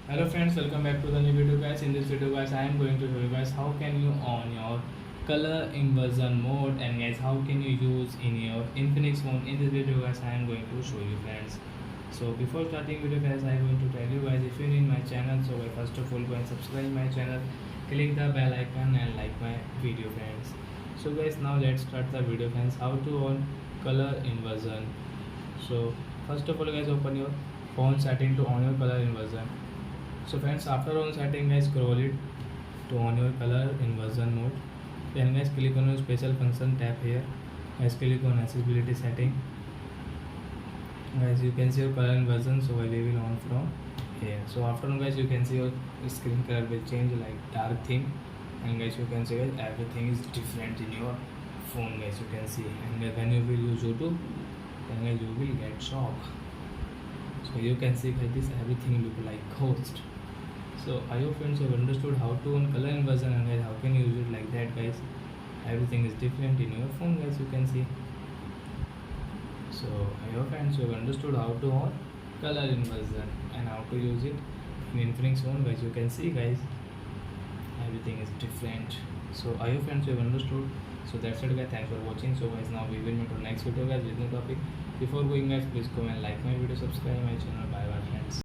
Hello friends, welcome back to the new video guys. In this video guys, I am going to show you guys how can you on your color inversion mode, and guys how can you use in your Infinix phone. In this video guys, I am going to show you friends. So before starting video guys, I am going to tell you guys, if you are in my channel, so guys, first of all go and subscribe my channel, click the bell icon and like my video friends. So guys, now let's start the video friends. How to on color inversion. So first of all guys, open your phone setting to on your color inversion. So friends, after on setting guys, scroll it to on your color inversion mode. Then guys, click on your special function tab here. Guys, click on accessibility setting. Guys, you can see your color inversion, so we will on from here. So after on guys, you can see your screen color will change like dark theme, and guys you can see guys everything is different in your phone guys, you can see. And when you will use YouTube, then guys you will get shock. So you can see guys this everything look like ghost. So I hope friends you have understood how to on color inversion, and guys how can you use it like that guys. Everything is different in your phone guys, you can see. So I hope friends you have understood how to on color inversion and how to use it in Infinix phone guys, you can see guys everything is different. So I hope friends you have understood. So that's it guys, thanks for watching. So guys, now we will meet on next video guys with new topic. Before going guys, please comment, like my video, subscribe my channel. Bye bye friends.